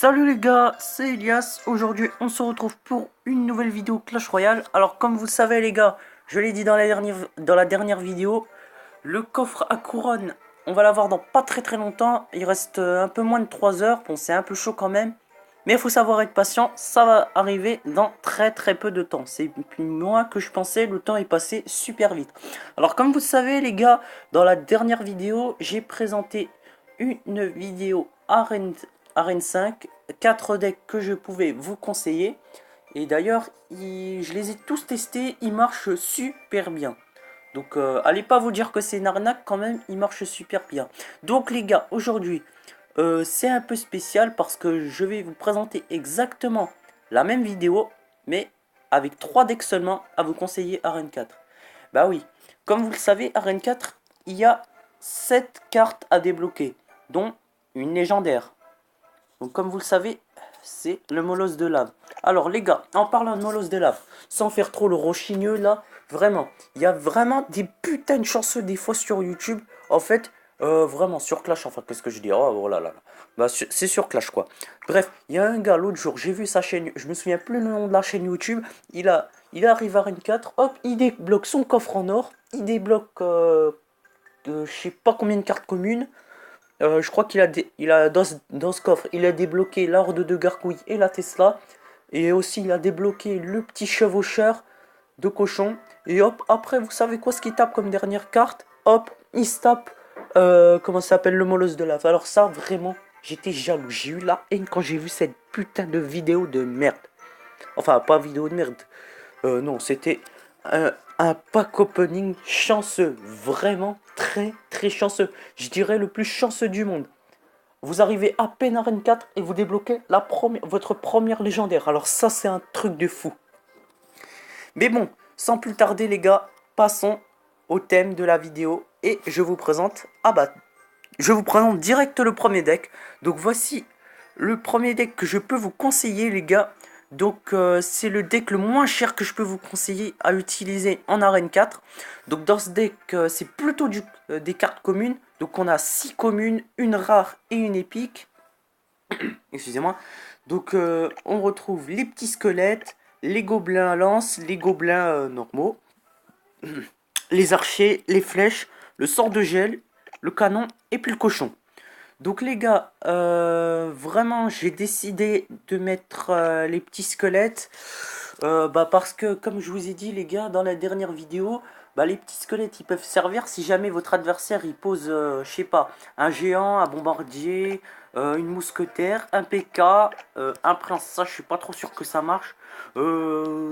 Salut les gars, c'est Elias. Aujourd'hui, on se retrouve pour une nouvelle vidéo Clash Royale. Alors, comme vous le savez, les gars, je l'ai dit dans la dernière vidéo, le coffre à couronne, on va l'avoir dans pas très longtemps. Il reste un peu moins de 3 heures. Bon, c'est un peu chaud quand même. Mais il faut savoir être patient, ça va arriver dans très peu de temps. C'est plus moins que je pensais, le temps est passé super vite. Alors, comme vous le savez, les gars, dans la dernière vidéo, j'ai présenté une vidéo Arène 5, 4 decks que je pouvais vous conseiller. Et d'ailleurs, je les ai tous testés, ils marchent super bien. Donc allez pas vous dire que c'est une arnaque quand même, ils marchent super bien. Donc les gars, aujourd'hui, c'est un peu spécial parce que je vais vous présenter exactement la même vidéo, mais avec 3 decks seulement à vous conseiller Arène 4. Bah oui, comme vous le savez, Arène 4, il y a 7 cartes à débloquer, dont une légendaire. Donc comme vous le savez, c'est le molosse de lave. Alors les gars, en parlant de molosse de lave, sans faire trop le rochigneux là, vraiment, il y a vraiment des putains de chanceux des fois sur YouTube. En fait, vraiment sur Clash, enfin qu'est-ce que je dis? Oh là là là. Bah, c'est sur Clash quoi. Bref, il y a un gars l'autre jour, j'ai vu sa chaîne, je me souviens plus le nom de la chaîne YouTube. Il arrive à Rune 4, hop, il débloque son coffre en or, il débloque je sais pas combien de cartes communes. Je crois il a dans ce coffre, il a débloqué l'Horde de Gargouille et la Tesla. Et aussi, il a débloqué le petit chevaucheur de cochon. Et hop, après, vous savez quoi ce qu'il tape comme dernière carte? Hop, il se tape, comment ça s'appelle, le molosse de lave. Alors ça, vraiment, j'étais jaloux. J'ai eu la haine quand j'ai vu cette putain de vidéo de merde. Enfin, pas vidéo de merde. Non, c'était un pack opening chanceux. Vraiment très chanceux. Je dirais le plus chanceux du monde. Vous arrivez à peine à Arène 4 et vous débloquez votre première légendaire. Alors ça, c'est un truc de fou. Mais bon, sans plus tarder les gars, passons au thème de la vidéo. Et je vous présente, je vous présente direct le premier deck. Donc voici le premier deck que je peux vous conseiller les gars. Donc c'est le deck le moins cher que je peux vous conseiller à utiliser en arène 4. Donc dans ce deck c'est plutôt des cartes communes. Donc on a 6 communes, une rare et une épique. Excusez-moi. Donc on retrouve les petits squelettes, les gobelins à lance, les gobelins normaux, les archers, les flèches, le sort de gel, le canon et puis le cochon. Donc les gars, vraiment j'ai décidé de mettre les petits squelettes parce que comme je vous ai dit les gars dans la dernière vidéo, les petits squelettes ils peuvent servir si jamais votre adversaire il pose, je sais pas, un géant, un bombardier, une mousquetaire, un PK, un prince, ça je suis pas trop sûr que ça marche.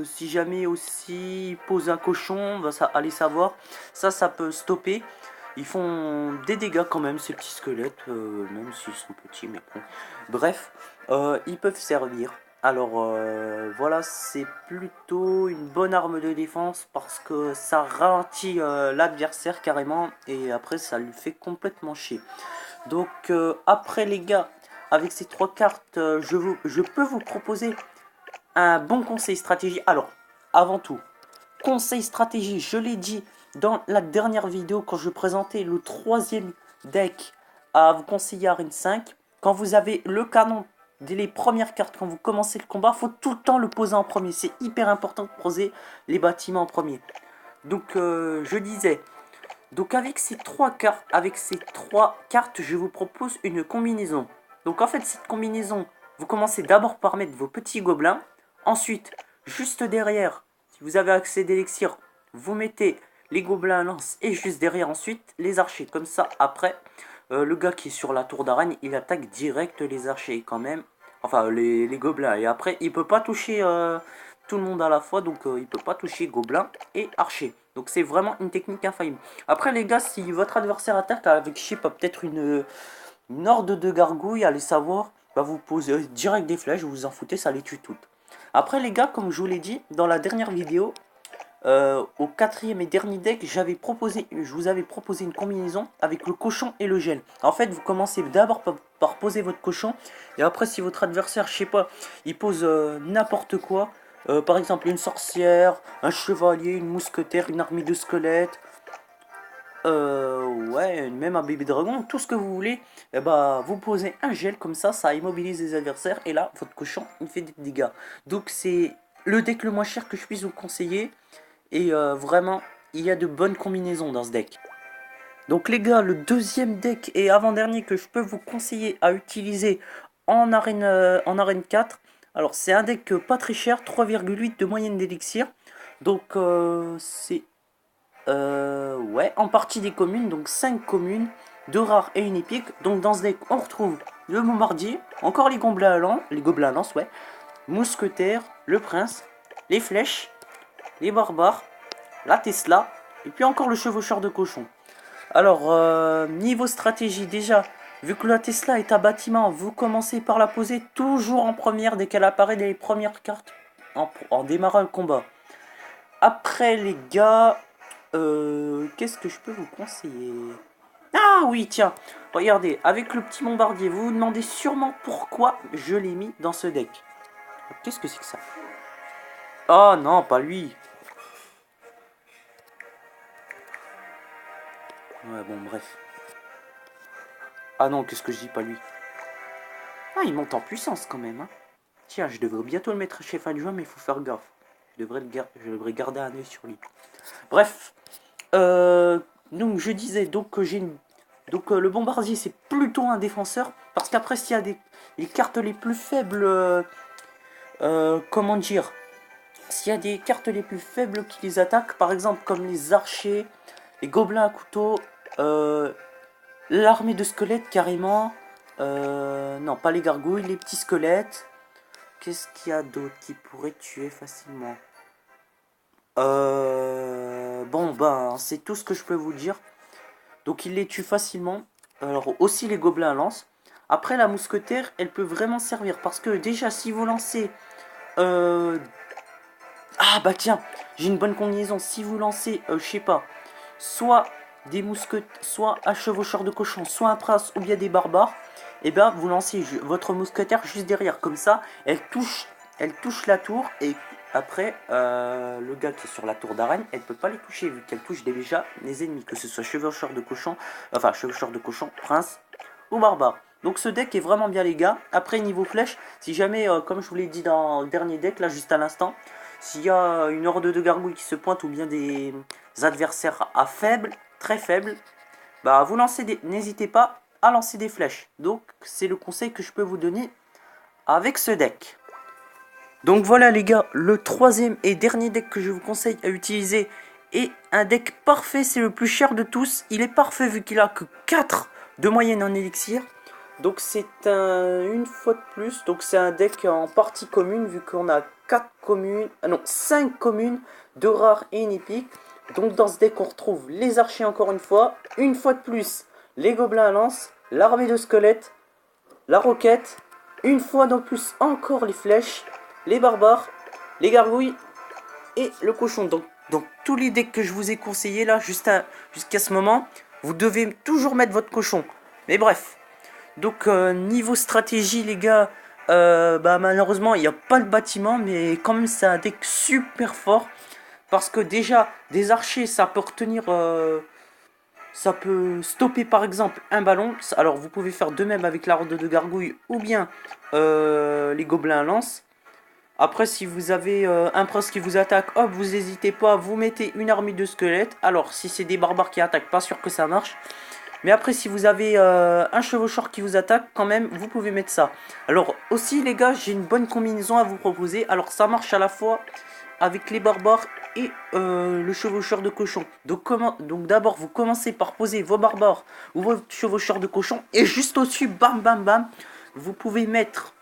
Si jamais aussi il pose un cochon, ça allez savoir, ça peut stopper. Ils font des dégâts quand même, ces petits squelettes, même s'ils sont petits, mais bon. Bref, ils peuvent servir. Alors voilà, c'est plutôt une bonne arme de défense parce que ça ralentit l'adversaire carrément et après ça lui fait complètement chier. Donc après les gars, avec ces 3 cartes, je peux vous proposer un bon conseil stratégie. Alors, avant tout, conseil stratégie, je l'ai dit dans la dernière vidéo quand je présentais le troisième deck à vous conseiller à Arène 5. Quand vous avez le canon dès les premières cartes, quand vous commencez le combat, il faut tout le temps le poser en premier. C'est hyper important de poser les bâtiments en premier. Donc je disais, donc avec ces trois cartes, je vous propose une combinaison. Donc en fait cette combinaison, vous commencez d'abord par mettre vos petits gobelins. Ensuite, juste derrière, si vous avez accès d'élixir, vous mettez les gobelins à lance et juste derrière ensuite les archers. Comme ça, après, le gars qui est sur la tour d'arène, il attaque direct les archers quand même. Enfin, les gobelins. Et après, il peut pas toucher tout le monde à la fois. Donc, il peut pas toucher gobelins et archers. Donc, c'est vraiment une technique infaillible. Après, les gars, si votre adversaire attaque avec, je sais pas, peut-être une horde de gargouilles, allez savoir, vous posez direct des flèches, vous vous en foutez, ça les tue toutes. Après, les gars, comme je vous l'ai dit dans la dernière vidéo, au quatrième et dernier deck, je vous avais proposé une combinaison avec le cochon et le gel. En fait, vous commencez d'abord par poser votre cochon, et après, si votre adversaire, je sais pas, il pose n'importe quoi, par exemple une sorcière, un chevalier, une mousquetaire, une armée de squelettes, ouais, même un bébé dragon, tout ce que vous voulez, et bah, vous posez un gel comme ça immobilise les adversaires, et là, votre cochon, il fait des dégâts. Donc c'est le deck le moins cher que je puisse vous conseiller, et vraiment, il y a de bonnes combinaisons dans ce deck. Donc les gars, le deuxième deck et avant-dernier que je peux vous conseiller à utiliser en arène 4, alors c'est un deck pas très cher, 3,8 de moyenne d'élixir, donc c'est ouais, en partie des communes, donc 5 communes, 2 rares et une épique. Donc dans ce deck, on retrouve le bombardier, encore les gobelins à lance, ouais, mousquetaire, le prince, les flèches, les barbares, la Tesla, et puis encore le chevaucheur de cochon. Alors, niveau stratégie, déjà, vu que la Tesla est un bâtiment, vous commencez par la poser toujours en première dès qu'elle apparaît dans les premières cartes en démarrant le combat. Après, les gars, qu'est-ce que je peux vous conseiller? Ah oui, tiens, regardez, avec le petit bombardier, vous vous demandez sûrement pourquoi je l'ai mis dans ce deck. Qu'est-ce que c'est que ça? Oh non, pas lui. Ouais, bon, bref. Ah non, qu'est-ce que je dis, pas lui. Ah, il monte en puissance quand même, hein. Tiens, je devrais bientôt le mettre chef adjoint, mais il faut faire gaffe. Je devrais garder un œil sur lui. Bref, donc je disais donc que le bombardier c'est plutôt un défenseur parce qu'après s'il y a les cartes les plus faibles, comment dire, s'il y a des cartes les plus faibles qui les attaquent, par exemple comme les archers, les gobelins à couteau, l'armée de squelettes carrément, non pas les gargouilles, les petits squelettes. Qu'est-ce qu'il y a d'autre qui pourrait tuer facilement? Bon, ben, c'est tout ce que je peux vous dire. Donc, il les tue facilement. Alors, aussi les gobelins à lance. Après, la mousquetaire, elle peut vraiment servir. Parce que, déjà, si vous lancez... Ah, bah tiens, j'ai une bonne combinaison. Si vous lancez, je sais pas, soit des soit un chevaucheur de cochon, soit un prince, ou bien des barbares, et ben, vous lancez votre mousquetaire juste derrière. Comme ça, elle touche la tour, et après, le gars qui est sur la tour d'arène, elle peut pas les toucher, vu qu'elle touche déjà les ennemis, que ce soit chevaucheur de cochon, prince ou barbare. Donc ce deck est vraiment bien les gars. Après niveau flèche, si jamais, comme je vous l'ai dit dans le dernier deck, là juste à l'instant, s'il y a une horde de gargouilles qui se pointe ou bien des adversaires à faible, très faibles, bah vous n'hésitez pas à lancer des flèches. Donc c'est le conseil que je peux vous donner avec ce deck. Donc voilà les gars, le troisième et dernier deck que je vous conseille à utiliser est un deck parfait, c'est le plus cher de tous. Il est parfait vu qu'il a que 4 de moyenne en élixir. Donc c'est une fois de plus, donc c'est un deck en partie commune vu qu'on a 4 communes, ah non 5 communes, 2 rares et une épique. Donc dans ce deck on retrouve les archers encore une fois de plus, les gobelins à lance, l'armée de squelettes, la roquette, une fois de plus encore les flèches, les barbares, les gargouilles et le cochon. Donc tous les decks que je vous ai conseillés là jusqu'à ce moment, vous devez toujours mettre votre cochon. Mais bref. Donc niveau stratégie les gars, bah, malheureusement il n'y a pas de bâtiment, mais quand même c'est un deck super fort. Parce que déjà des archers ça peut retenir, ça peut stopper par exemple un ballon. Alors vous pouvez faire de même avec la horde de gargouilles ou bien les gobelins à lance. Après si vous avez un prince qui vous attaque, hop vous n'hésitez pas, vous mettez une armée de squelettes. Alors si c'est des barbares qui attaquent, pas sûr que ça marche. Mais après, si vous avez un chevaucheur qui vous attaque, quand même, vous pouvez mettre ça. Alors, aussi, les gars, j'ai une bonne combinaison à vous proposer. Alors, ça marche à la fois avec les barbares et le chevaucheur de cochon. Donc d'abord, vous commencez par poser vos barbares ou vos chevaucheurs de cochon. Et juste au-dessus, bam, bam, bam, vous pouvez mettre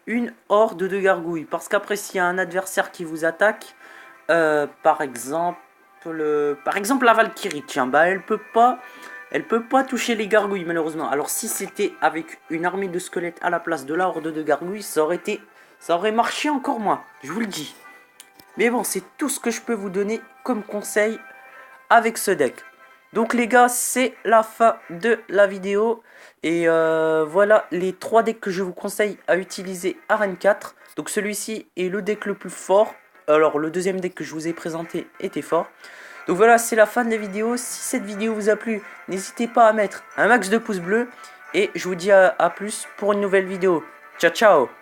une horde de gargouilles. Parce qu'après, s'il y a un adversaire qui vous attaque, par exemple, la Valkyrie, tiens, bah, elle peut pas toucher les gargouilles malheureusement. Alors si c'était avec une armée de squelettes à la place de la horde de gargouilles, ça aurait marché encore moins, je vous le dis. Mais bon, c'est tout ce que je peux vous donner comme conseil avec ce deck. Donc les gars, c'est la fin de la vidéo. Et voilà les 3 decks que je vous conseille à utiliser à Arène 4. Donc celui-ci est le deck le plus fort. Alors le deuxième deck que je vous ai présenté était fort. Donc voilà, c'est la fin de la vidéo. Si cette vidéo vous a plu, n'hésitez pas à mettre un max de pouces bleus. Et je vous dis à plus pour une nouvelle vidéo. Ciao ciao.